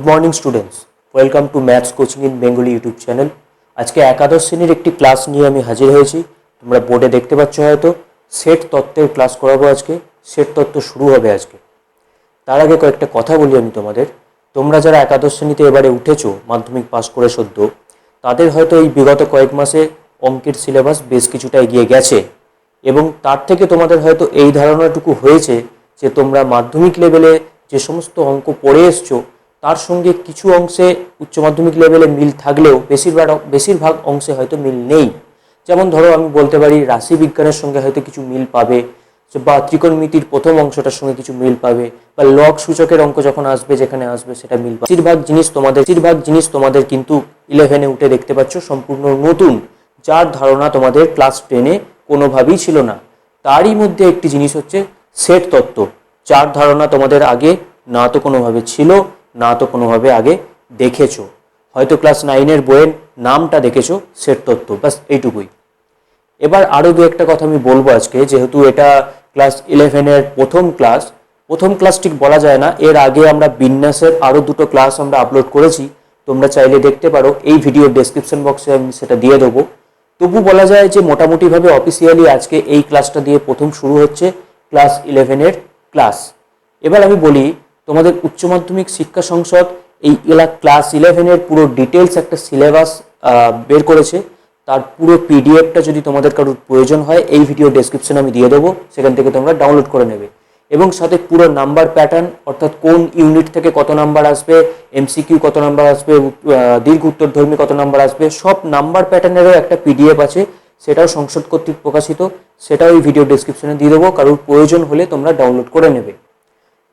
Good morning students, welcome to maths coaching in Bengali YouTube channel. আজকে একাদশ শ্রেণীর একটি ক্লাস নিয়ে আমি হাজির হয়েছি। তোমরা বোর্ডে দেখতে পাচ্ছ হয়তো সেট তত্ত্বের ক্লাস করাবো আজকে। সেট তত্ত্ব শুরু হবে আজকে। তার আগে কয়েকটা কথা বলি আমি তোমাদের। তোমরা যারা একাদশ শ্রেণীতে এবারে উঠেছো, মাধ্যমিক পাস করে সদ্য, তাদের হয়তো এই বিগত কয়েক মাসে অঙ্কের সিলেবাস বেশ কিছুটা এগিয়ে গেছে এবং তার থেকে তোমাদের হয়তো এই ধারণাটুকু হয়েছে যে তোমরা মাধ্যমিক লেভেলে যে সমস্ত অঙ্ক পড়ে এসছো তার সঙ্গে কিছু অংশে উচ্চ মাধ্যমিক লেভেলে মিল থাকলেও বেশিরভাগ অংশে হয়তো মিল নেই। যেমন ধরো আমি বলতে পারি রাশি বিজ্ঞানের সঙ্গে হয়তো কিছু মিল পাবে, বা ত্রিকোণমিতির প্রথম অংশটার সঙ্গে কিছু মিল পাবে, বা লগ সূচকের অঙ্ক যখন আসবে যেখানে আসবে সেটা মিল পাবে। বেশিরভাগ জিনিস তোমাদের কিন্তু 11-এ উঠে দেখতে পাচ্ছ সম্পূর্ণ নতুন, যার ধারণা তোমাদের ক্লাস 10-এ কোনোভাবেই ছিল না। তারই মধ্যে একটি জিনিস হচ্ছে সেট তত্ত্ব, যার ধারণা তোমাদের আগে না তো কোনোভাবে ছিল, না তো কোনোভাবে আগে দেখেছো। হয়তো ক্লাস 9-এর বইয়ের নামটা দেখেছো সেট তত্ত্ব, বাস এইটুকুই। এবার আরও দু একটা কথা আমি বলবো আজকে, যেহেতু এটা ক্লাস 11-এর প্রথম ক্লাস ঠিক বলা যায় না, এর আগে আমরা বিন্যাসের আরও দুটো ক্লাস আমরা আপলোড করেছি, তোমরা চাইলে দেখতে পারো। এই ভিডিওর ডেসক্রিপশন বক্সে আমি সেটা দিয়ে দেবো। তবু বলা যায় যে মোটামুটিভাবে অফিসিয়ালি আজকে এই ক্লাসটা দিয়ে প্রথম শুরু হচ্ছে ক্লাস 11-এর ক্লাস। এবার আমি বলি, তোমাদের উচ্চ মাধ্যমিক শিক্ষা সংসদ এই ক্লাস 11-এর পুরো ডিটেলস একটা সিলেবাস বের করেছে। তার পুরো পিডিএফটা যদি তোমাদের কারোর প্রয়োজন হয় এই ভিডিও ডেসক্রিপশনে আমি দিয়ে দেবো, সেখান থেকে তোমরা ডাউনলোড করে নেবে। এবং সাথে পুরো নাম্বার প্যাটার্ন, অর্থাৎ কোন ইউনিট থেকে কত নাম্বার আসবে, এমসিকিউ কত নাম্বার আসবে, দীর্ঘ উত্তরধর্মী কত নাম্বার আসবে, সব নাম্বার প্যাটার্নেরও একটা পিডিএফ আছে, সেটাও সংসদ কর্তৃক প্রকাশিত, সেটাও এই ভিডিও ডেসক্রিপশনে দিয়ে দেবো, কারোর প্রয়োজন হলে তোমরা ডাউনলোড করে নেবে।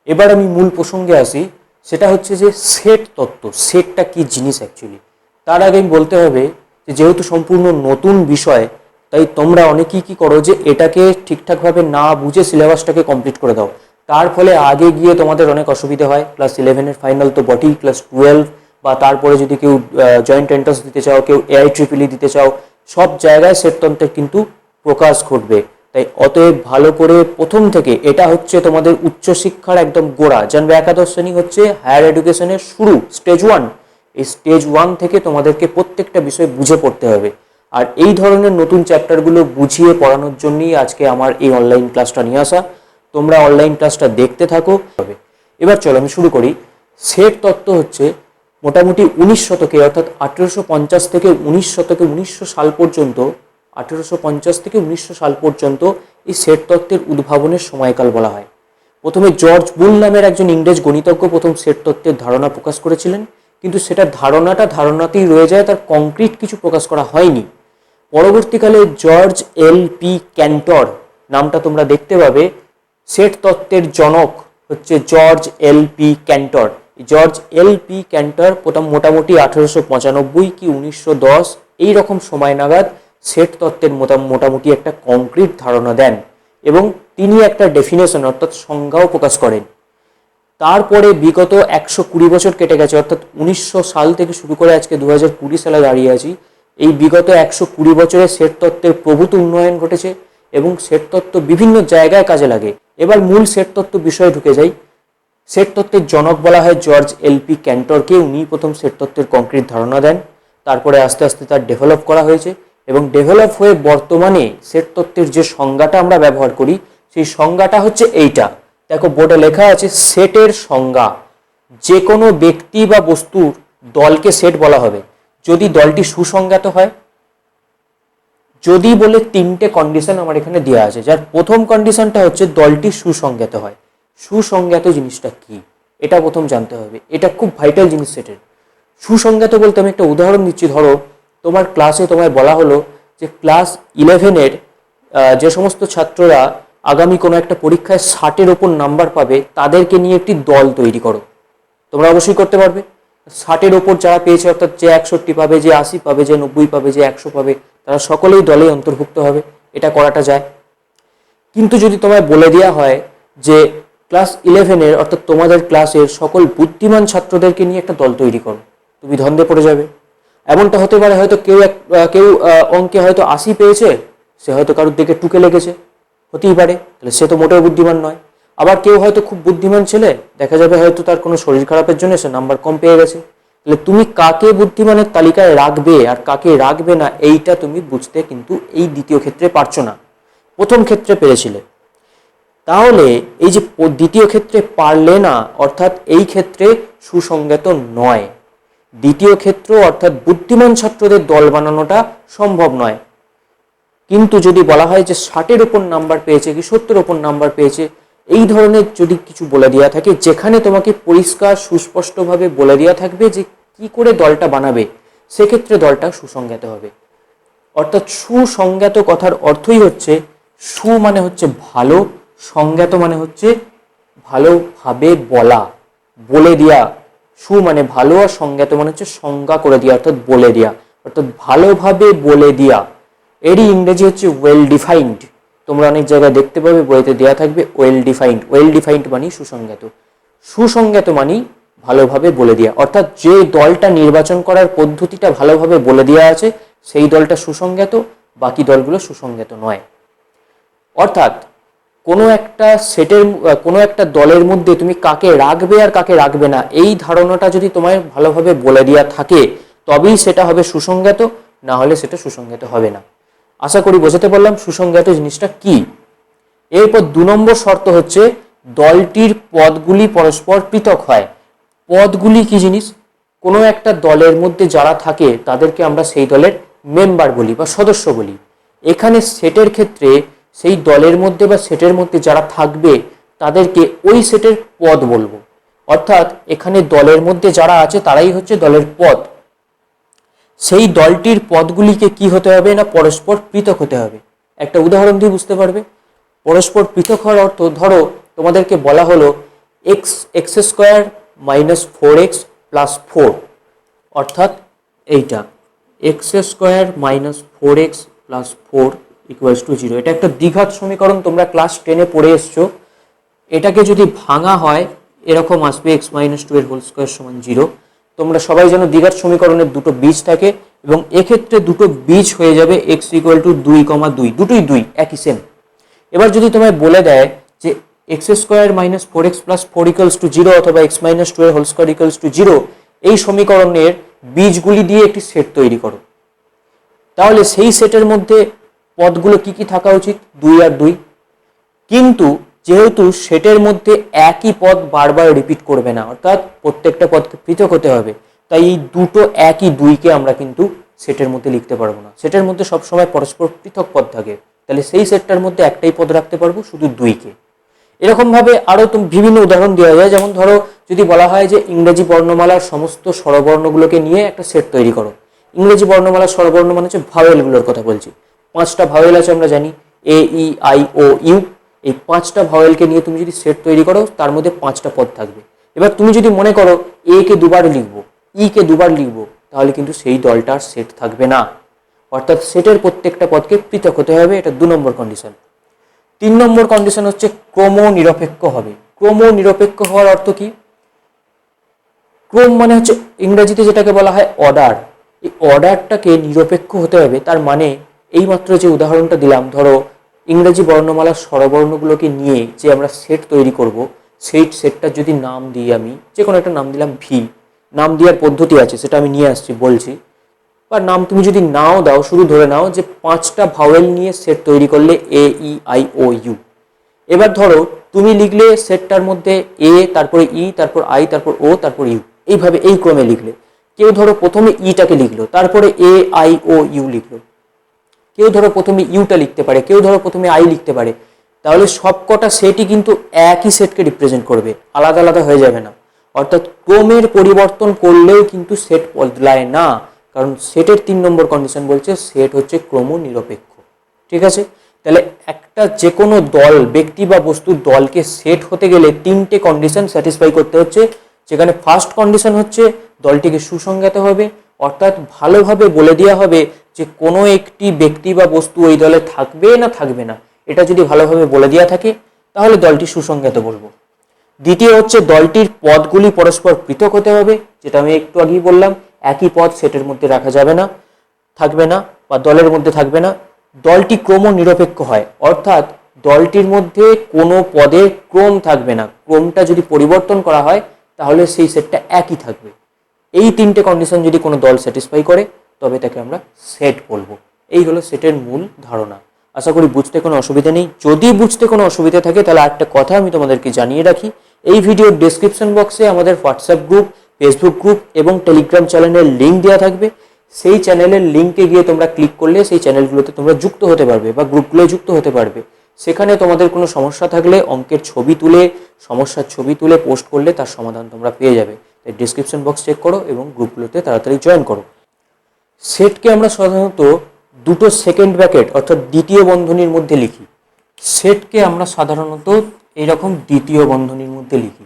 এবার আমি মূল প্রসঙ্গে আসি, সেটা হচ্ছে যে সেট তত্ত্ব। সেটটা কি জিনিস অ্যাকচুয়ালি, তার আগে আমি বলতে হবে যে যেহেতু সম্পূর্ণ নতুন বিষয়, তাই তোমরা অনেকেই কী করো যে এটাকে ঠিকঠাকভাবে না বুঝে সিলেবাসটাকে কমপ্লিট করে দাও। তার ফলে আগে গিয়ে তোমাদের অনেক অসুবিধা হয়। ক্লাস 11-এর ফাইনাল তো বটেই, ক্লাস 12 বা তারপরে যদি কেউ জয়েন্ট এন্ট্রান্স দিতে চাও, কেউ AIEEE দিতে চাও, সব জায়গায় সেট তন্ত্রের কিন্তু প্রকাশ ঘটবে। তাই অতএব ভালো করে প্রথম থেকে, এটা হচ্ছে তোমাদের উচ্চশিক্ষার একদম গোড়া, জানবে একাদশ শ্রেণী হচ্ছে হায়ার এডুকেশনের শুরু, স্টেজ 1। এই স্টেজ 1 থেকে তোমাদেরকে প্রত্যেকটা বিষয় বুঝে পড়তে হবে। আর এই ধরনের নতুন চ্যাপ্টারগুলো বুঝিয়ে পড়ানোর জন্যই আজকে আমার এই অনলাইন ক্লাসটা নিয়ে আসা। তোমরা অনলাইন ক্লাসটা দেখতে থাকো। এবার চলো আমি শুরু করি। সেট তত্ত্ব হচ্ছে মোটামুটি 19 শতকে, অর্থাৎ 1850 থেকে 19 শতকে, 1900 সাল পর্যন্ত, 1850 থেকে 1900 সাল পর্যন্ত এই সেট তত্ত্বের উদ্ভাবনের সময়কাল বলা হয়। প্রথমে জর্জ বুল নামের একজন ইংরেজ গণিতজ্ঞ প্রথম সেট তত্ত্বের ধারণা প্রকাশ করেছিলেন, কিন্তু সেটা ধারণাতেই রয়ে যায়, তার কংক্রিট কিছু প্রকাশ করা হয়নি। পরবর্তীকালে জর্জ L.P. ক্যান্টর নামটা তোমরা দেখতে পাবে। সেট তত্ত্বের জনক হচ্ছে জর্জ L.P. ক্যান্টর। George L.P. ক্যান্টর প্রথম মোটামুটি 1895 কি 1910 এই রকম সময় নাগাদ সেট তত্ত্বের মোটামুটি একটা কংক্রিট ধারণা দেন এবং তিনি একটা ডেফিনেশন, অর্থাৎ সংজ্ঞাও প্রকাশ করেন। তারপরে বিগত 120 বছর কেটে গেছে, অর্থাৎ 1900 সাল থেকে শুরু করে আজকে 2020 সালে দাঁড়িয়ে আছি। এই বিগত 120 বছরে সেট তত্ত্বের প্রভূত উন্নয়ন ঘটেছে এবং সেট তত্ত্ব বিভিন্ন জায়গায় কাজে লাগে। এবার মূল সেট তত্ত্ব বিষয়ে ঢুকে যাই। সেট তত্ত্বের জনক বলা হয় জর্জ L.P. ক্যান্টরকে। উনি প্রথম সেট তত্ত্বের কংক্রিট ধারণা দেন। তারপরে আস্তে আস্তে তার ডেভেলপ করা হয়েছে এবং ডেভেলপ হয়ে বর্তমানে সেট তত্ত্বের যে সংজ্ঞাটা আমরা ব্যবহার করি, সেই সংজ্ঞাটা হচ্ছে এইটা। দেখো বোর্ডে লেখা আছে সেটের সংজ্ঞা। যে কোনো ব্যক্তি বা বস্তুর দলকে সেট বলা হবে যদি দলটি সুসংজ্ঞাত হয়। যদি বলে 3টে কন্ডিশন আমার এখানে দেওয়া আছে, যার প্রথম কন্ডিশনটা হচ্ছে দলটি সুসংজ্ঞাত হয়। সুসংজ্ঞাত জিনিসটা কি এটা প্রথম জানতে হবে, এটা খুব ভাইটাল জিনিস সেটের। সুসংজ্ঞাত বলতে আমি একটা উদাহরণ দিচ্ছি। ধরো তোমার ক্লাসে তোমায় বলা হলো যে ক্লাস 11-এর যে সমস্ত ছাত্ররা আগামী কোনো একটা পরীক্ষায় 60-এর ওপর নাম্বার পাবে, তাদেরকে নিয়ে একটি দল তৈরি করো। তোমরা অবশ্যই করতে পারবে। 60-এর ওপর যারা পেয়েছে, অর্থাৎ যে 61 পাবে, যে 80 পাবে, যে 90 পাবে, যে 100 পাবে, তারা সকলেই দলে অন্তর্ভুক্ত হবে। এটা করাটা যায়। কিন্তু যদি তোমায় বলে দেওয়া হয় যে ক্লাস 11-এর, অর্থাৎ তোমাদের ক্লাসের সকল বুদ্ধিমান ছাত্রদেরকে নিয়ে একটা দল তৈরি করো, তুমি ধন্দে পড়ে যাবে। এমনটা হতে পারে হয়তো কেউ অঙ্কে হয়তো 80 পেয়েছে, সে হয়তো কারোর দিকে টুকে লেগেছে, হতেই পারে, তাহলে সে তো মোটেও বুদ্ধিমান নয়। আবার কেউ হয়তো খুব বুদ্ধিমান ছেলে, দেখা যাবে হয়তো তার কোনো শরীর খারাপের জন্য সে নাম্বার কম পেয়ে গেছে। তাহলে তুমি কাকে বুদ্ধিমানের তালিকায় রাখবে আর কাকে রাখবে না, এইটা তুমি বুঝতে কিন্তু এই দ্বিতীয় ক্ষেত্রে পারছো না, প্রথম ক্ষেত্রে পেরেছিলে। তাহলে এই যে দ্বিতীয় ক্ষেত্রে পারলে না, অর্থাৎ এই ক্ষেত্রে সুসংজ্ঞাত নয়। দ্বিতীয় ক্ষেত্র অর্থাৎ বুদ্ধিমান ছাত্রদের দল বানানোটা সম্ভব নয়। কিন্তু যদি বলা হয় যে 60-এর উপর নাম্বার পেয়েছে কি 70-এর উপর নাম্বার পেয়েছে, এই ধরনের যদি কিছু বলে দেওয়া থাকে, যেখানে তোমাকে পরিষ্কার সুস্পষ্টভাবে বলে দেওয়া থাকবে যে কি করে দলটা বানাবে, সেক্ষেত্রে দলটা সুসংজ্ঞাত হবে। অর্থাৎ সুসংজ্ঞাত কথার অর্থই হচ্ছে, সু মানে হচ্ছে ভালো, সংজ্ঞাত মানে হচ্ছে ভালোভাবে বলা, বলে দেওয়া। সু মানে ভালো আর সংজ্ঞাত মানে হচ্ছে সংজ্ঞা করে দেওয়া, অর্থাৎ বলে দেওয়া, অর্থাৎ ভালোভাবে বলে দেওয়া। এরই ইংরেজি হচ্ছে ওয়েল ডিফাইন্ড। তোমরা অনেক জায়গায় দেখতে পাবে বইতে দেওয়া থাকবে ওয়েল ডিফাইন্ড। ওয়েল ডিফাইন্ড মানে সুসংজ্ঞাত, সুসংজ্ঞাত মানে ভালোভাবে বলে দেওয়া। অর্থাৎ যে দলটা নির্বাচন করার পদ্ধতিটা ভালোভাবে বলে দেওয়া আছে, সেই দলটা সুসংজ্ঞাত, বাকি দলগুলো সুসংজ্ঞাত নয়। অর্থাৎ কোনো একটা দলের মধ্যে তুমি কাকে রাখবে আর কাকে রাখবে না, এই ধারণাটা যদি তোমায় ভালোভাবে বলে দেওয়া থাকে, তবেই সেটা হবে সুসংজ্ঞাত, না হলে সেটা সুসংজ্ঞাত হবে না। আশা করি বোঝাতে পারলাম সুসংজ্ঞাত জিনিসটা কি। এরপর 2 নম্বর শর্ত হচ্ছে দলটির পদগুলি পরস্পর পৃথক হয়। পদগুলি কি জিনিস? কোনো একটা দলের মধ্যে যারা থাকে তাদেরকে আমরা সেই দলের মেম্বার বলি বা সদস্য বলি। এখানে সেটের ক্ষেত্রে সেই দলের মধ্যে বা সেটের মধ্যে যারা থাকবে তাদেরকে ওই সেটের পদ বলবো। অর্থাৎ এখানে দলের মধ্যে যারা আছে তারাই হচ্ছে দলের পদ। সেই দলটির পদগুলিকে কি হতে হবে না, পরস্পর পৃথক হতে হবে। একটা উদাহরণ দিয়ে বুঝতে পারবে। পরস্পর পৃথক হওয়ার অর্থ, ধরো তোমাদেরকে বলা হলো x square minus 4x plus 4, অর্থাৎ এইটা x square minus 4x plus 4 equals to 0। এটা একটা দ্বিঘাত সমীকরণ, তোমরা ক্লাস 10-এ পড়ে এসছো। এটাকে যদি ভাঙা হয় এরকম আসবে x মাইনাস 2 এর হোল স্কোয়ার সমান 0। তোমরা সবাই জানো দ্বিঘাত সমীকরণের দুটো বীজ থাকে, এবং এক্ষেত্রে দুটো বীজ হয়ে যাবে x ইকুয়াল টু 2,2, দুটোই 2, একই সেম। এবার যদি তোমায় বলে দেয় যে x square minus 4x plus 4 equals to 0 অথবা x মাইনাস 2 এর হোল স্কোয়ার ইকুয়ালস টু 0, এই সমীকরণের বীজগুলি দিয়ে একটি সেট তৈরি করো, তাহলে সেই সেটের মধ্যে পদগুলো কি কি থাকা উচিত? 2 আর 2। কিন্তু যেহেতু সেটের মধ্যে একই পদ বারবার রিপিট করবে না, অর্থাৎ প্রত্যেকটা পদকে পৃথক হতে হবে, তাই এই দুটো একই 2কে আমরা কিন্তু সেটের মধ্যে লিখতে পারবো না। সেটের মধ্যে সবসময় পরস্পর পৃথক পদ থাকে, তাহলে সেই সেটটার মধ্যে একটাই পদ রাখতে পারবো, শুধু 2কে। এরকমভাবে আরও বিভিন্ন উদাহরণ দেওয়া যায়। যেমন ধরো যদি বলা হয় যে ইংরেজি বর্ণমালার সমস্ত স্বরবর্ণগুলোকে নিয়ে একটা সেট তৈরি করো। ইংরেজি বর্ণমালার স্বরবর্ণ মানে হচ্ছে ভাওয়েলগুলোর কথা বলছি। 5টা ভাওয়েল আছে আমরা জানি, এ ই আই ও ইউ। এই 5টা ভাওয়েলকে নিয়ে তুমি যদি সেট তৈরি করো, তার মধ্যে 5টা পদ থাকবে। এবার তুমি যদি মনে করো এ কে দুবার লিখবো, ই কে দুবার লিখবো, তাহলে কিন্তু সেই দলটার সেট থাকবে না। অর্থাৎ সেটের প্রত্যেকটা পদকে পৃথক হতে হবে, এটা 2 নম্বর কন্ডিশন। 3 নম্বর কন্ডিশন হচ্ছে ক্রম নিরপেক্ষ হবে। ক্রম নিরপেক্ষ হওয়ার অর্থ কি? ক্রম মানে হচ্ছে ইংরেজিতে যেটাকে বলা হয় অর্ডার। এই অর্ডারটাকে নিরপেক্ষ হতে হবে। তার মানে এইমাত্র যে উদাহরণটা দিলাম, ধরো ইংরেজি বর্ণমালার স্বরবর্ণগুলোকে নিয়ে যে আমরা সেট তৈরি করব, সেই সেটটা যদি নাম দিই, আমি যে কোনো একটা নাম দিলাম ভি। নাম দেওয়ার পদ্ধতি আছে, সেটা আমি নিয়ে আসছি বলছি। বা নাম তুমি যদি নাও দাও, শুধু ধরে নাও যে 5টা ভাওয়েল নিয়ে সেট তৈরি করলে এ ই আই ও ইউ। এবার ধরো তুমি লিখলে সেটটার মধ্যে এ, তারপরে ই, তারপর আই, তারপর ও, তারপর ইউ, এইভাবে এই ক্রমে লিখলে। কেউ ধরো প্রথমে ইটাকে লিখলো, তারপরে এ আই ও ইউ লিখলো। কেউ ধরো প্রথমে ইউটা লিখতে পারে, কেউ ধরো প্রথমে আই লিখতে পারে। তাহলে সবকটা সেটই কিন্তু একই সেটকে রিপ্রেজেন্ট করবে, আলাদা আলাদা হয়ে যাবে না। অর্থাৎ ক্রমের পরিবর্তন করলেও কিন্তু সেট বদলায় না, কারণ সেটের 3 নম্বর কন্ডিশন বলছে সেট হচ্ছে ক্রম নিরপেক্ষ। ঠিক আছে? তাহলে একটা যে কোনো দল, ব্যক্তি বা বস্তুর দলকে সেট হতে গেলে 3টে কন্ডিশন স্যাটিসফাই করতে হচ্ছে। যেখানে ফার্স্ট কন্ডিশন হচ্ছে দলটিকে সুসংজ্ঞাত হবে, অর্থাৎ ভালোভাবে বলে দেওয়া হবে যে কোনো একটি ব্যক্তি বা বস্তু ওই দলে থাকবে না থাকবে না। এটা যদি ভালোভাবে বলে দেওয়া থাকে, তাহলে দলটি সুসংজ্ঞাত বলবো। দ্বিতীয় হচ্ছে দলটির পদগুলি পরস্পর পৃথক হতে হবে, যেটা আমি একটু আগেই বললাম। একই পদ সেটের মধ্যে রাখা যাবে না, থাকবে না, বা দলের মধ্যে থাকবে না। দলটি ক্রম নিরপেক্ষ হয়, অর্থাৎ দলটির মধ্যে কোনো পদের ক্রম থাকবে না, ক্রমটা যদি পরিবর্তন করা হয় তাহলে সেই সেটটা একই থাকবে। এই তিনটে কন্ডিশন যদি কোনো দল স্যাটিসফাই করে তবে তাকে আমরা সেট বলবো। এই হলো সেটের মূল ধারণা। আশা করি বুঝতে কোনো অসুবিধা নেই। যদি বুঝতে কোনো অসুবিধা থাকে তাহলে একটা কথা আমি তোমাদেরকে জানিয়ে রাখি, এই ভিডিওর ডেসক্রিপশন বক্সে আমাদের হোয়াটসঅ্যাপ গ্রুপ, ফেসবুক গ্রুপ এবং টেলিগ্রাম চ্যানেলের লিঙ্ক দেওয়া থাকবে। সেই চ্যানেলের লিঙ্কে গিয়ে তোমরা ক্লিক করলে সেই চ্যানেলগুলোতে তোমরা যুক্ত হতে পারবে বা গ্রুপগুলোয় যুক্ত হতে পারবে। সেখানে তোমাদের কোনো সমস্যা থাকলে অঙ্কের ছবি তুলে, সমস্যার ছবি তুলে পোস্ট করলে তার সমাধান তোমরা পেয়ে যাবে। তাই ডিসক্রিপশন বক্স চেক করো এবং গ্রুপগুলোতে তাড়াতাড়ি জয়েন করো। সেটকে আমরা সাধারণত দুটো সেকেন্ড ব্র্যাকেট অর্থাৎ দ্বিতীয় বন্ধনীর মধ্যে লিখি। সেটকে আমরা সাধারণত এইরকম দ্বিতীয় বন্ধনীর মধ্যে লিখি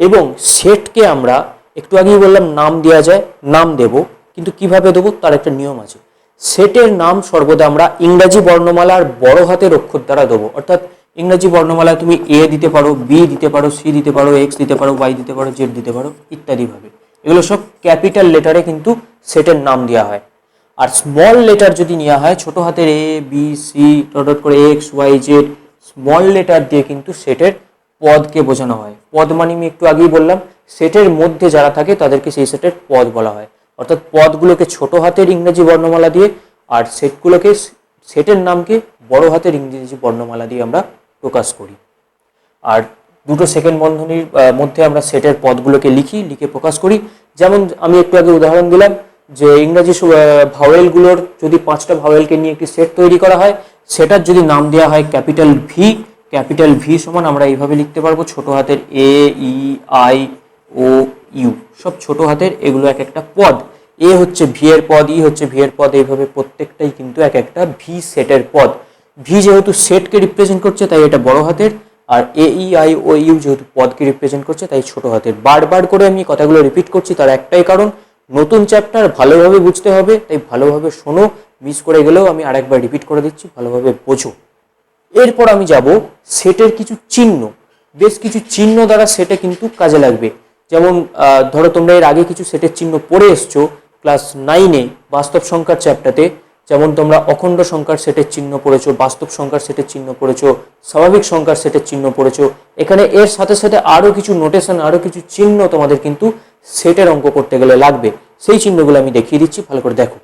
এবং সেটকে আমরা একটু আগেই বললাম নাম দেওয়া যায়, নাম দেব, কিন্তু কিভাবে দেবো তার একটা নিয়ম আছে। সেটের নাম সর্বদা আমরা ইংরাজি বর্ণমালার বড় হাতের অক্ষর দ্বারা দেবো। অর্থাৎ ইংরাজি বর্ণমালায় তুমি এ দিতে পারো, বি দিতে পারো, সি দিতে পারো, এক্স দিতে পারো, ওয়াই দিতে পারো, জেড দিতে পারো ইত্যাদিভাবে। এগুলো সব ক্যাপিটাল লেটারে কিন্তু সেটের নাম দেওয়া হয়। আর স্মল লেটার যদি নেওয়া হয়, ছোট হাতের এ বি সি ডট করে X Y Z, small letter দিয়ে কিন্তু সেটের পদকে বোঝানো হয়। পদ মানে আমি একটু আগেই বললাম, সেটের মধ্যে যারা থাকে তাদেরকে সেই সেটের পদ বলা হয়। অর্থাৎ পদগুলোকে ছোট হাতের ইংরেজি বর্ণমালা দিয়ে আর সেটগুলোকে, সেটের নামকে বড় হাতের ইংরেজি বর্ণমালা দিয়ে আমরা প্রকাশ করি। আর দুটো সেকেন্ড বন্ধনীর মধ্যে আমরা সেটের পদগুলোকে লিখে প্রকাশ করি। যেমন আমি একটু আগে উদাহরণ দিলাম যে ইংরাজি ভাওয়েলগুলোর যদি 5টা ভাওয়েলকে নিয়ে একটি সেট তৈরি করা হয়, সেটার যদি নাম দেওয়া হয় ক্যাপিটাল ভি, ক্যাপিটাল ভি সমান আমরা এইভাবে লিখতে পারবো ছোট হাতের এ ই আই ও ইউ, সব ছোট হাতের, এগুলো এক একটা পদ। এ হচ্ছে ভি এর পদ, ই হচ্ছে ভি এর পদ, এইভাবে প্রত্যেকটাই কিন্তু এক একটা ভি সেটের পদ। ভি যেহেতু সেটকে রিপ্রেজেন্ট করছে তাই এটা বড় হাতের, আর এ ই আই ও ইউ যেহেতু পদকে রিপ্রেজেন্ট করছে তাই ছোট হাতের। বারবার করে আমি কথাগুলো রিপিট করছি তার একটাই কারণ, নতুন চ্যাপ্টার ভালোভাবে বুঝতে হবে, তাই ভালোভাবে শোনো, মিস করে গেলেও আমি আরেকবার রিপিট করে দিচ্ছি, ভালোভাবে বোঝো। এরপর আমি যাব সেটের কিছু চিহ্ন। বেশ কিছু চিহ্ন দ্বারা সেটে কিন্তু কাজে লাগবে। যেমন ধরো তোমরা এর আগে কিছু সেটের চিহ্ন পড়ে এসছো ক্লাস 9-এ বাস্তব সংখ্যার চ্যাপ্টারে। যেমন তোমরা অখণ্ড সংখ্যার সেটের চিহ্ন পড়েছো, বাস্তব সংখ্যার সেটের চিহ্ন পড়েছো, স্বাভাবিক সংখ্যার সেটের চিহ্ন পড়েছো। এখানে এর সাথে সাথে আরও কিছু নোটেশন, আরও কিছু চিহ্ন তোমাদের কিন্তু সেটের অঙ্ক করতে গেলে লাগবে। সেই চিহ্নগুলো আমি দেখিয়ে দিচ্ছি, ভালো করে দেখো।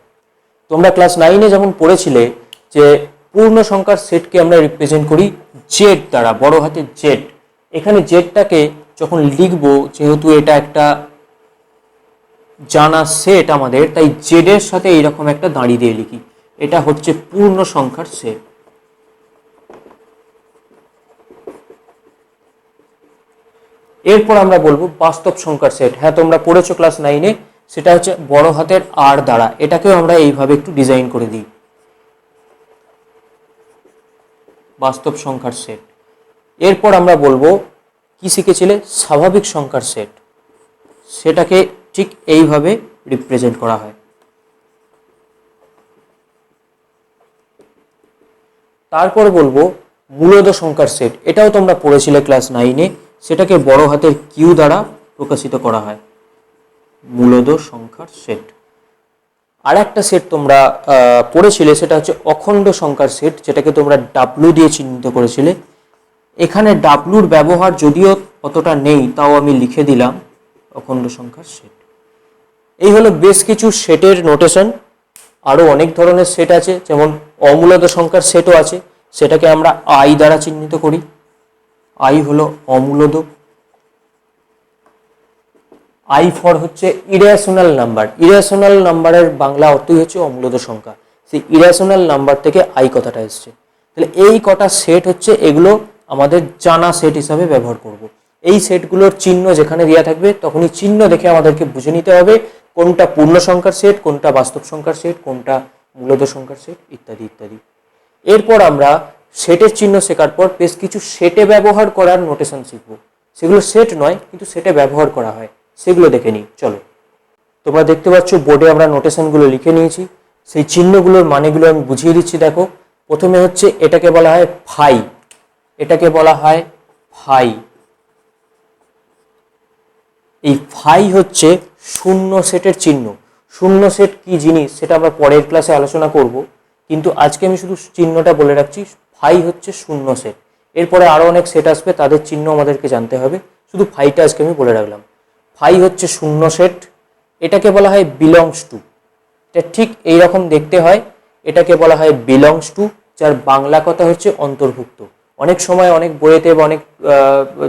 তোমরা ক্লাস 9-এ যেমন পড়েছিলে যে পূর্ণ সংখ্যার সেটকে আমরা রিপ্রেজেন্ট করি জেড দ্বারা, বড় হাতের জেড। এখানে জেডটাকে যখন লিখবো, যেহেতু এটা একটা জানা সেট আমাদের, তাই জেডের সাথে এইরকম একটা দাঁড়ি দিয়ে লিখি, এটা হচ্ছে পূর্ণ সংখ্যার সেট। এরপর আমরা বলবো বাস্তব সংখ্যার সেট। হ্যাঁ, তোমরা পড়েছো ক্লাস 9-এ, সেটা হচ্ছে বড় হাতের আর দ্বারা। এটাকেও আমরা এইভাবে একটু ডিজাইন করে দিই, বাস্তব সংখ্যার সেট। এরপর আমরা বলবো কি শিখেছিলে, স্বাভাবিক সংখ্যার সেট। সেটাকে ঠিক এইভাবে রিপ্রেজেন্ট করা হয়। তারপর বলবো মূলদ সংখ্যার সেট। এটাও তোমরা পড়েছিলে ক্লাস 9-এ, সেটাকে বড় হাতের কিউ দ্বারা প্রকাশিত করা হয়, মূলদ সংখ্যার সেট। আর একটা সেট তোমরা পড়েছিলে, সেটা হচ্ছে অখণ্ড সংখ্যার সেট, যেটাকে তোমরা ডাব্লু দিয়ে চিহ্নিত করেছিলে। এখানে ডাব্লুর ব্যবহার যদিও অতটা নেই, তাও আমি লিখে দিলাম অখণ্ড সংখ্যার সেট। এই হলো বেশ কিছু সেটের নোটেশন। আরও অনেক ধরনের সেট আছে, যেমন অমূলদ সংখ্যার সেটও আছে, সেটাকে আমরা আই দ্বারা চিহ্নিত করি। আই হলো অমূলদ। আই ফর হচ্ছে ইরেশনাল নাম্বার। ইরেশনাল নাম্বারের বাংলা অর্থই হচ্ছে অমূলদ সংখ্যা। সেই ইরেশনাল নাম্বার থেকে আই কথাটা এসছে। তাহলে এই কটা সেট হচ্ছে, এগুলো আমাদের জানা সেট হিসাবে ব্যবহার করব। এই সেটগুলোর চিহ্ন যেখানে দেওয়া থাকবে তখনই চিহ্ন দেখে আমাদেরকে বুঝে নিতে হবে কোনটা পূর্ণ সংখ্যার সেট, কোনটা বাস্তব সংখ্যার সেট, কোনটা মূলদ সংখ্যার সেট ইত্যাদি ইত্যাদি। এরপর আমরা সেটের চিহ্ন শেখার পর বেশ কিছু সেটে ব্যবহার করার নোটেশন শিখব। সেগুলো সেট নয়, কিন্তু সেটে ব্যবহার করা হয়, সেগুলো দেখে নিই। চলো, তোমরা দেখতে পাচ্ছ বোর্ডে আমরা নোটেশনগুলো লিখে নিয়েছি। সেই চিহ্নগুলোর মানেগুলো আমি বুঝিয়ে দিচ্ছি, দেখো। প্রথমে হচ্ছে এটাকে বলা হয় ফাই, এটাকে বলা হয় ফাই। এই ফাই হচ্ছে শূন্য সেটের চিহ্ন। শূন্য সেট কি জিনিস সেটা আমরা পরের ক্লাসে আলোচনা করব, কিন্তু আজকে আমি শুধু চিহ্নটা বলে রাখছি। ফাই হচ্ছে শূন্য সেট। এরপরে আরও অনেক সেট আসবে, তাদের চিহ্ন আমাদেরকে জানতে হবে। শুধু ফাইটা আজকে আমি বলে রাখলাম। ফাই হচ্ছে শূন্য সেট, এটাকে বলা হয় বিলংস টু। এটা ঠিক এইরকম দেখতে হয়, এটাকে বলা হয় বিলংস টু, যার বাংলা কথা হচ্ছে অন্তর্ভুক্ত। অনেক সময় অনেক বইয়েতে বা অনেক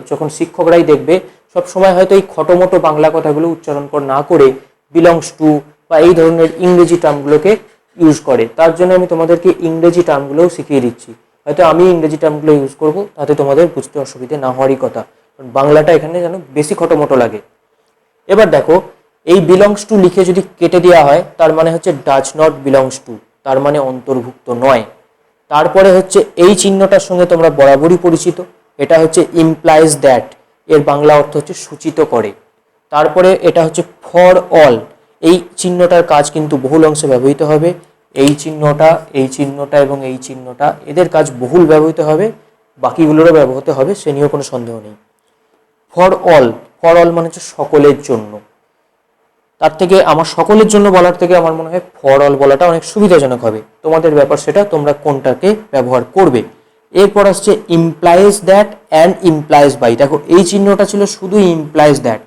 যখন শিক্ষকরাই দেখবে সব সময় হয়তো এই খটোমটো বাংলা কথাগুলো উচ্চারণ না করে বিলংস টু বা এই ধরনের ইংরেজি টার্মগুলোকে ইউজ করে। তার জন্য আমি তোমাদেরকে ইংরেজি টার্মগুলোও শিখিয়ে দিচ্ছি। হয়তো আমি ইংরেজি টার্মগুলো ইউজ করব, তাতে তোমাদের বুঝতে অসুবিধে না হওয়ারই কথা, কারণ বাংলাটা এখানে যেন বেশি খটোমটো লাগে। এবার দেখো, এই বিলংস টু লিখে যদি কেটে দেওয়া হয় তার মানে হচ্ছে ডাজ নট বিলংস টু, তার মানে অন্তর্ভুক্ত নয়। তারপরে হচ্ছে এই চিহ্নটার সঙ্গে তোমরা বরাবরই পরিচিত, এটা হচ্ছে ইমপ্লাইজ দ্যাট, এর বাংলা অর্থ হচ্ছে সূচিত করে। তারপরে এটা হচ্ছে ফর অল, এই চিহ্নটার কাজ কিন্তু বহুল অংশে ব্যবহৃত হবে। এই চিহ্নটা, এই চিহ্নটা এবং এই চিহ্নটা, এদের কাজ বহুল ব্যবহৃত হবে, বাকিগুলোরও ব্যবহৃত হবে, সে নিয়েও কোনো সন্দেহ নেই। ফর অল, ফর অল মানে হচ্ছে সকলের জন্য। তার থেকে আমার সকলের জন্য বলার থেকে আমার মনে হয় ফর অল বলাটা অনেক সুবিধাজনক হবে। তোমাদের ব্যাপার, সেটা তোমরা কোনটাকে ব্যবহার করবে। এরপর আসছে implies that and implies by. দেখো এই চিহ্নটা ছিল শুধু ইমপ্লাইজ দ্যাট,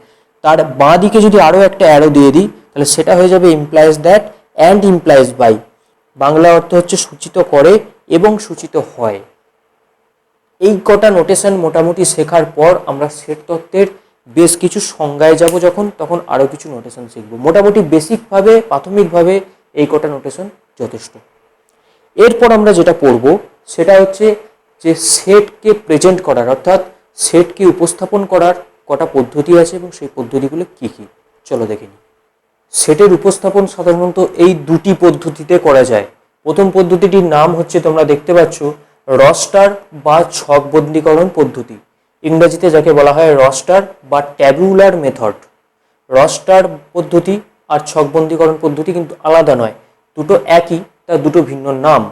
তার বাঁ দিকে যদি আরও একটা অ্যারো দিয়ে দিই তাহলে সেটা হয়ে যাবে implies that and implies by. Bangla অর্থ হচ্ছে সূচিত করে এবং সূচিত হয়। এই কটা নোটেশন মোটামুটি শেখার পর আমরা সেট তত্ত্বের বেশ কিছু সংজ্ঞায় যাব, তখন আরও কিছু নোটেশন শিখব। মোটামুটি বেসিকভাবে, প্রাথমিকভাবে এই কটা নোটেশন যথেষ্ট। এরপর আমরা যেটা পড়ব সেটা হচ্ছে যে সেটকে প্রেজেন্ট করার, অর্থাৎ সেটকে উপস্থাপন করার কটা পদ্ধতি আছে এবং সেই পদ্ধতিগুলো কী কী, চলো দেখে নিই। সেটের উপস্থাপন সাধারণত এই দুটি পদ্ধতিতে করা যায়। প্রথম পদ্ধতিটির নাম হচ্ছে, তোমরা দেখতে পাচ্ছ, রস্টার বা ছকবন্দীকরণ পদ্ধতি, ইংরেজিতে যাকে বলা হয় রস্টার বা ট্যাবুলার মেথড। রস্টার পদ্ধতি আর ছকবন্দীকরণ পদ্ধতি কিন্তু আলাদা নয়, দুটো একই, তার দুটো ভিন্ন নাম।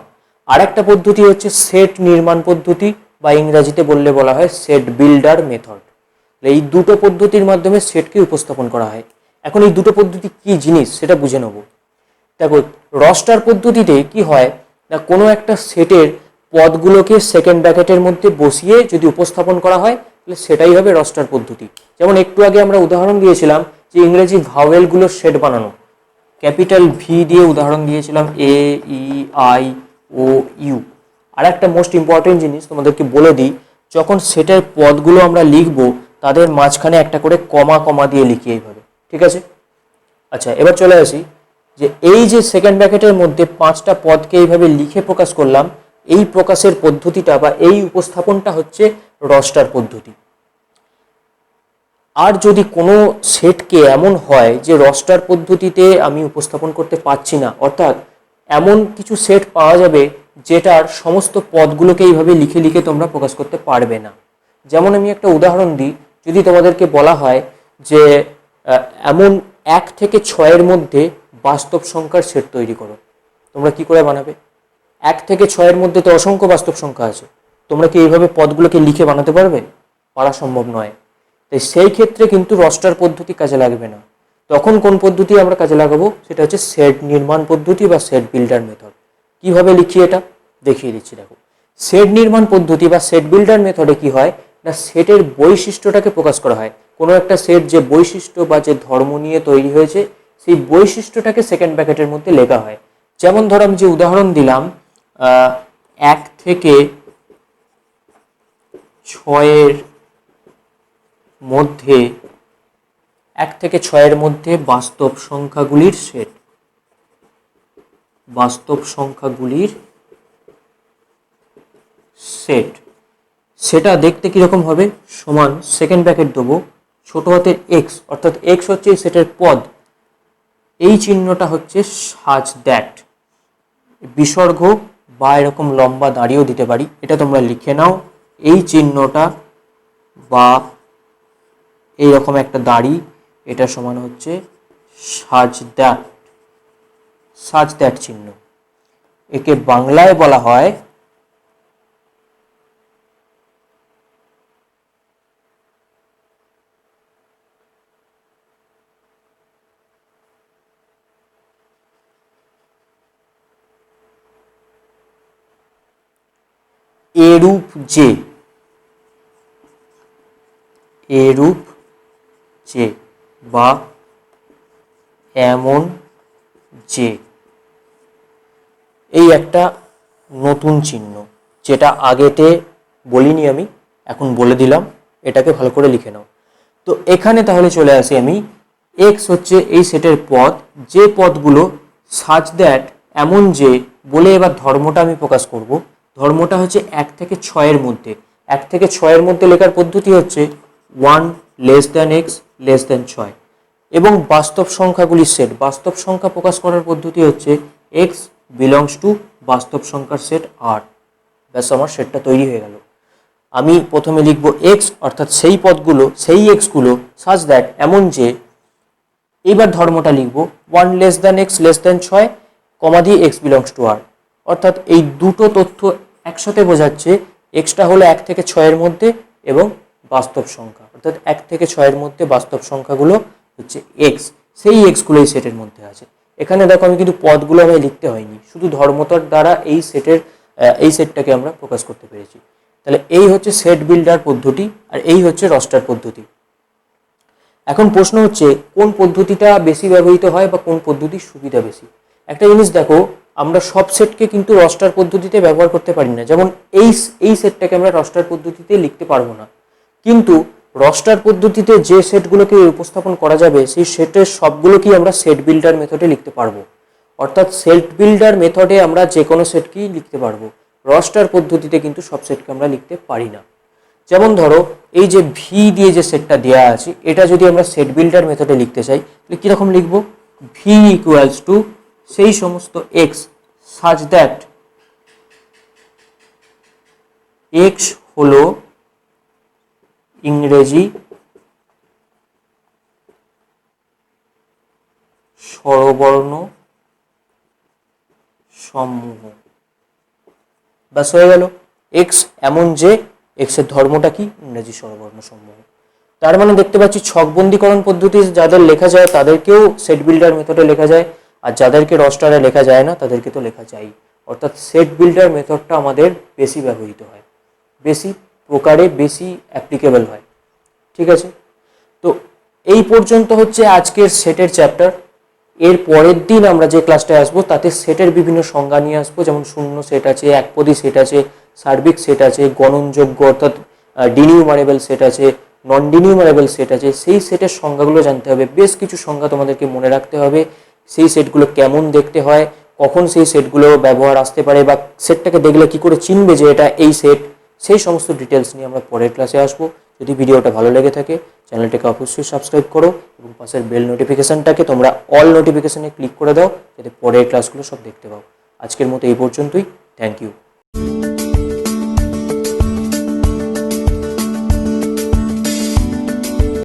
আরেকটা পদ্ধতি হচ্ছে সেট নির্মাণ পদ্ধতি বা ইংরেজিতে বলা হয় সেট বিল্ডার মেথড। এই দুটো পদ্ধতির মাধ্যমে সেটকে উপস্থাপন করা হয়। এখন এই দুটো পদ্ধতি কি জিনিস সেটা বুঝে নেব। দেখো, রস্টার পদ্ধতিতে কি হয় না, কোনো একটা সেটের পদগুলোকে সেকেন্ড ব্র্যাকেটের মধ্যে বসিয়ে যদি উপস্থাপন করা হয় তাহলে সেটাই হবে রস্টার পদ্ধতি। যেমন একটু আগে আমরা উদাহরণ দিয়েছিলাম যে ইংরেজি ভাওয়েলগুলোর সেট বানানো, ক্যাপিটাল ভি দিয়ে উদাহরণ দিয়েছিলাম, এ, ই, আই, ও, ইউ। আর একটা মোস্ট ইম্পর্টেন্ট জিনিস তোমাদেরকে বলে দিই, যখন সেটের পদগুলো আমরা লিখব তাদের মাঝখানে একটা করে কমা কমা দিয়ে লিখি এইভাবে, ঠিক আছে? আচ্ছা, এবার চলে আসি যে এই যে সেকেন্ড ব্র্যাকেটের মধ্যে 5টা পদকে এইভাবে লিখে প্রকাশ করলাম, এই প্রকাশের পদ্ধতিটা বা এই উপস্থাপনটা হচ্ছে রস্টার পদ্ধতি। আর যদি কোনো সেটকে এমন হয় যে রস্টার পদ্ধতিতে আমি উপস্থাপন করতে পারছি না, অর্থাৎ এমন কিছু সেট পাওয়া যাবে যেটার সমস্ত পদগুলোকে এইভাবে লিখে লিখে তোমরা প্রকাশ করতে পারবে না। যেমন আমি একটা উদাহরণ দিই, যদি তোমাদেরকে বলা হয় যে এমন 1 থেকে 6-এর মধ্যে বাস্তব সংখ্যার সেট তৈরি করো, তোমরা কি করে বানাবে? 1 থেকে 6-এর মধ্যে তো অসংখ্য বাস্তব সংখ্যা আছে, তোমরা কি এইভাবে পদগুলোকে লিখে বানাতে পারবে? পারা সম্ভব নয়। তাই সেই ক্ষেত্রে কিন্তু রস্টার পদ্ধতি কাজে লাগবে না। তখন কোন পদ্ধতি আমরা কাজে লাগাবো? সেটা হচ্ছে সেট নির্মাণ পদ্ধতি বা সেট বিল্ডার মেথড। কিভাবে লিখি এটা দেখিয়ে দিচ্ছি। দেখো, সেট নির্মাণ পদ্ধতি বা সেট বিল্ডার মেথডে কি হয় না, সেটের বৈশিষ্ট্যটাকে প্রকাশ করা হয়। কোনো একটা সেট যে বৈশিষ্ট্য বা যে ধর্ম নিয়ে তৈরি হয়েছে সেই বৈশিষ্ট্যটাকে সেকেন্ড ব্র্যাকেটের মধ্যে লেখা হয়। যেমন ধরো আমি যে উদাহরণ দিলাম, 1 থেকে 6-এর মধ্যে 1 থেকে 6-এর মধ্যে বাস্তব সংখ্যাগুলির সেট, বাস্তব সংখ্যাগুলির সেট, সেটা দেখতে কিরকম হবে? সমান সেকেন্ড ব্র্যাকেট দেবো, ছোট হাতের এক্স, অর্থাৎ এক্স হচ্ছে এই সেটের পদ, এই চিহ্নটা হচ্ছে সাজ দ্যাট, বিসর্গ বা এরকম লম্বা দাঁড়িয়েও দিতে পারি, এটা তোমরা লিখে নাও। এই চিহ্নটা বা এইরকম একটা দাড়ি, এটা সমান হচ্ছে সাজ দ্যাট, সাজ দ্যাট চিহ্ন। একে বাংলায় বলা হয় এরূপ যে। এরূপ যে বা এমন যে, এই একটা নতুন চিহ্ন, যেটা আগেতে বলিনি আমি, এখন বলে দিলাম, এটাকে ভালো করে লিখে নাও। তো এখানে তাহলে চলে আসি আমি, এক্স হচ্ছে এই সেটের পদ, যে পদগুলো সাজ দ্যাট এমন যে বলে এবার ধর্মটা আমি প্রকাশ করব। ধর্মটা হচ্ছে 1 থেকে 6-এর মধ্যে। 1 থেকে 6-এর মধ্যে লেখার পদ্ধতি হচ্ছে 1 less than x less than 6। এবং বাস্তব সংখ্যাগুলির সেট, বাস্তব সংখ্যা প্রকাশ করার পদ্ধতি হচ্ছে এক্স বিলংস টু বাস্তব সংখ্যার সেট আর। ব্যাস, আমার সেটটা তৈরি হয়ে গেল। আমি প্রথমে লিখব এক্স, অর্থাৎ সেই পদগুলো, সেই এক্সগুলো সাজ দ্যাট এমন যে, এইবার ধর্মটা লিখব 1 less than x less than 6, কমা দিয়ে এক্স বিলংস টু আর। অর্থাৎ এই দুটো তথ্য একসাথে বোঝাচ্ছে এক্সটা হলো 1 থেকে 6-এর মধ্যে এবং বাস্তব সংখ্যা, অর্থাৎ 1 থেকে 6-এর মধ্যে বাস্তব সংখ্যাগুলো হচ্ছে এক্স, সেই এক্সগুলো এই সেটের মধ্যে আছে। এখানে দেখো আমি কিন্তু পদগুলো আমায় লিখতে হয়নি, শুধু ধর্মতার দ্বারা এই সেটটাকে আমরা প্রকাশ করতে পেরেছি। তাহলে এই হচ্ছে সেট বিল্ডার পদ্ধতি, আর এই হচ্ছে রস্টার পদ্ধতি। এখন প্রশ্ন হচ্ছে কোন পদ্ধতিটা বেশি ব্যবহৃত হয় বা কোন পদ্ধতির সুবিধা বেশি। একটা জিনিস দেখো, আমরা সব সেটকে কিন্তু রস্টার পদ্ধতিতে ব্যবহার করতে পারি না। যেমন এই সেটটাকে আমরা রস্টার পদ্ধতিতে লিখতে পারবো না, কিন্তু রস্টার পদ্ধতিতে যে সেটগুলোকে উপস্থাপন করা যাবে সেই সেটের সবগুলোকেই আমরা সেট বিল্ডার মেথডে লিখতে পারবো। অর্থাৎ সেট বিল্ডার মেথডে আমরা যে কোনো সেটকেই লিখতে পারবো, রস্টার পদ্ধতিতে কিন্তু সব সেটকে আমরা লিখতে পারি না। যেমন ধরো এই যে ভি দিয়ে যে সেটটা দেওয়া আছে, এটা যদি আমরা সেট বিল্ডার মেথডে লিখতে চাই তাহলে কীরকম লিখবো, ভি ইকুয়ালস টু সেই সমস্ত এক্স সাজ দ্যাট এক্স হলো ইংরেজি স্বরবর্ণ সমূহ। ব্যাস হয়ে গেল, এক্স এমন যে এক্স এর ধর্মটা কি, ইংরেজি স্বরবর্ণ সমূহ। তার মানে দেখতে পাচ্ছি ছকবন্দীকরণ পদ্ধতি যাদের লেখা যায় তাদেরকেও সেট বিল্ডার মেথডে লেখা যায়, আর যাদেরকে রস্টারে লেখা যায় না তাদেরকে তো লেখা যায়। অর্থাৎ সেট বিল্ডার মেথডটা আমাদের বেশি ব্যবহৃত হয়, বেশি প্রকারে বেশি অ্যাপ্লিকেবল হয়। ঠিক আছে, তো এই পর্যন্ত হচ্ছে আজকের সেটের চ্যাপ্টার। এর পরের দিন আমরা যে ক্লাসটায় আসবো তাতে সেটের বিভিন্ন সংজ্ঞা নিয়ে আসবো, যেমন শূন্য সেট আছে, একপদী সেট আছে, সার্বিক সেট আছে, গণনযোগ্য অর্থাৎ ডিনিউমারেবল সেট আছে, নন ডিনিউমারেবল সেট আছে। সেই সেটের সংজ্ঞাগুলো জানতে হবে, বেশ কিছু সংজ্ঞা তোমাদেরকে মনে রাখতে হবে। সেই সেটগুলো কেমন দেখতে হয়, কখন সেই সেটগুলো ব্যবহার আসতে পারে, বা সেটটাকে দেখলে কি করে চিনবে যে এটা এই সেট, সেই সমস্ত ডিটেলস নিয়ে আমরা পরের ক্লাসে আসবো। যদি ভিডিওটা ভালো লেগে থাকে চ্যানেলটাকে অবশ্যই সাবস্ক্রাইব করো এবং পাশের বেল নোটিফিকেশনটাকে তোমরা অল নোটিফিকেশনে ক্লিক করে দাও, যাতে পরের ক্লাসগুলো সব দেখতে পাও। আজকের মতো এই পর্যন্তই। Thank you.